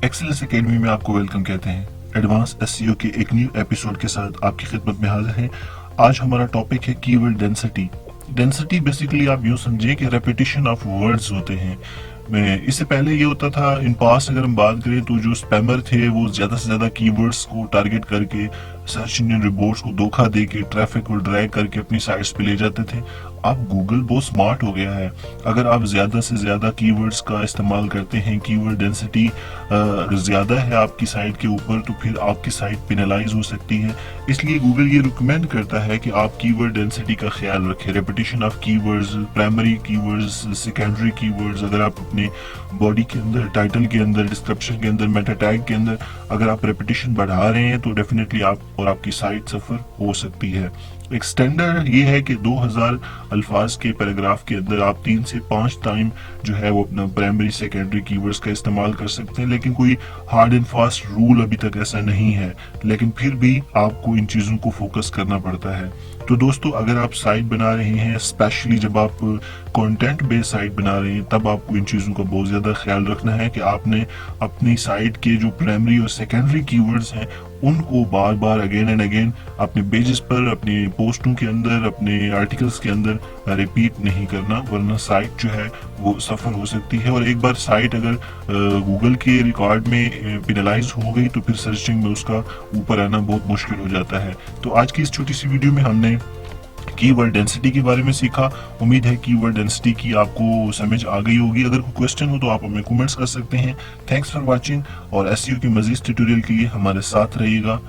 Excellence academy में आपको welcome कहते हैं। एडवांस एसईओ के एक न्यू एपिसोड के साथ आपकी खिदमत में हाजिर हैं। आज हमारा टॉपिक है कीवर्ड डेंसिटी। डेंसिटी बेसिकली आप यूँ समझिए कि रेपिटेशन ऑफ वर्ड्स होते हैं। मैं इससे पहले ये होता था इन पास्ट अगर हम बात करें तो जो स्पैमर थे वो ज़्यादा से ज़्यादा कीवर्ड्स को टारगेट करके सर्च इंजन रिपोर्ट्स को धोखा दे के ट्रैफिक को ड्रैग करके अपनी साइट्स पे ले जाते थे। अब गूगल बहुत स्मार्ट हो गया है। अगर आप ज़्यादा से ज़्यादा कीवर्ड्स का इस्तेमाल करते हैं, कीवर्ड डेंसिटी अगर ज़्यादा है आपकी साइट के ऊपर तो फिर आपकी साइट पेनलाइज हो सकती है। इसलिए गूगल ये रिकमेंड करता है कि आप कीवर्ड डेंसिटी का ख्याल रखें। Repetition of keywords, primary keywords, secondary keywords, अगर आप अपने बॉडी के अंदर, टाइटल के अंदर, डिस्क्रिप्शन के अंदर, मेटा टैग के अंदर अगर आप रेपिटेशन बढ़ा रहे हैं तो डेफिनेटली आप और आपकी साइट सफ़र हो सकती है। एक स्टैंडर्ड ये है कि 2000 अल्फाज के पैराग्राफ के अंदर आप 3 से 5 टाइम जो है वो अपना प्राइमरी सेकेंडरी कीवर्ड्स का इस्तेमाल कर सकते हैं, लेकिन कोई हार्ड एंड फास्ट रूल अभी तक ऐसा नहीं है। लेकिन फिर भी आपको इन चीज़ों को फोकस करना पड़ता है। तो दोस्तों, अगर आप साइट बना रहे हैं, स्पेशली जब आप कंटेंट बेस्ड साइट बना रहे हैं, तब आपको इन चीज़ों का बहुत ज़्यादा ख्याल रखना है कि आपने अपनी साइट के जो प्राइमरी और सेकेंडरी कीवर्ड्स हैं उनको बार बार अगेन एंड अगेन अपने पेजेस पर, अपने पोस्टों के अंदर, अपने आर्टिकल्स के अंदर रिपीट नहीं करना, वरना साइट जो है वो सफ़र हो सकती है। और एक बार साइट अगर गूगल के रिकॉर्ड में पेनलाइज हो गई तो फिर सर्चिंग में उसका ऊपर आना बहुत मुश्किल हो जाता है। तो आज की इस छोटी सी वीडियो में हमने कीवर्ड डेंसिटी के बारे में सीखा। उम्मीद है कीवर्ड डेंसिटी की आपको समझ आ गई होगी। अगर कोई क्वेश्चन हो तो आप हमें कमेंट्स कर सकते हैं। थैंक्स फॉर वाचिंग और एसईओ की मज़ीद ट्यूटोरियल के लिए हमारे साथ रहिएगा।